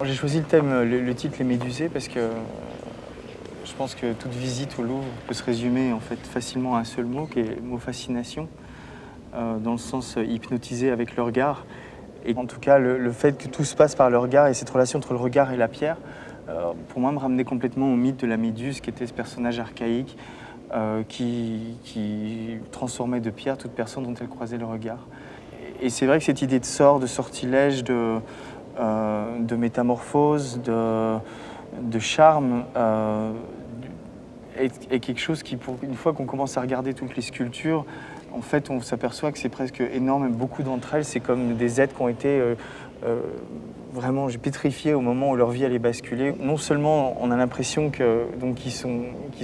J'ai choisi le thème, le titre Les Médusés parce que je pense que toute visite au Louvre peut se résumer en fait facilement à un seul mot qui est le mot fascination, dans le sens hypnotisé avec le regard. Et en tout cas, le fait que tout se passe par le regard et cette relation entre le regard et la pierre, pour moi me ramenait complètement au mythe de la Méduse qui était ce personnage archaïque qui transformait de pierre toute personne dont elle croisait le regard. Et c'est vrai que cette idée de sort, de sortilège, de métamorphose, de charme, est quelque chose qui, une fois qu'on commence à regarder toutes les sculptures, en fait, on s'aperçoit que c'est presque énorme. Beaucoup d'entre elles, c'est comme des êtres qui ont été vraiment pétrifiés au moment où leur vie allait basculer. Non seulement on a l'impression qu'ils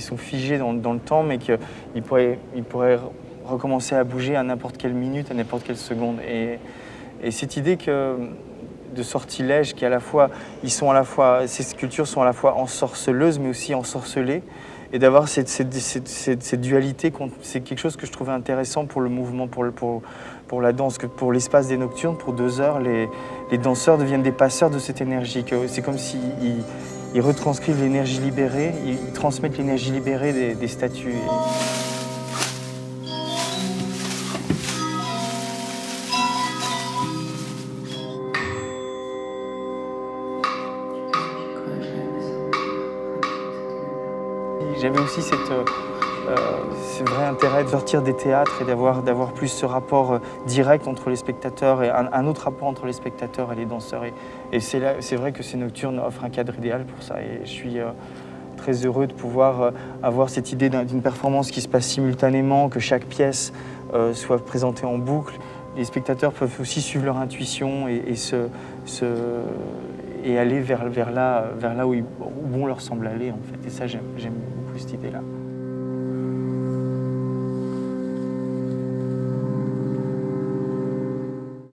sont figés dans le temps, mais qu'ils pourraient recommencer à bouger à n'importe quelle minute, à n'importe quelle seconde. Et cette idée de sortilège qui ces sculptures sont à la fois ensorceleuses mais aussi ensorcelées, et d'avoir cette dualité, c'est quelque chose que je trouvais intéressant pour le mouvement, pour la danse, que pour l'espace des nocturnes, pour 2 heures, les danseurs deviennent des passeurs de cette énergie. C'est comme s'ils retranscrivent l'énergie libérée, ils transmettent l'énergie libérée des statues. J'avais aussi ce vrai intérêt de sortir des théâtres et d'avoir plus ce rapport direct entre les spectateurs et un autre rapport entre les spectateurs et les danseurs. Et c'est vrai que ces nocturnes offrent un cadre idéal pour ça. Et je suis très heureux de pouvoir avoir cette idée d'une performance qui se passe simultanément, que chaque pièce soit présentée en boucle. Les spectateurs peuvent aussi suivre leur intuition et aller vers là où bon leur semble aller, en fait. Et ça, j'aime beaucoup cette idée-là.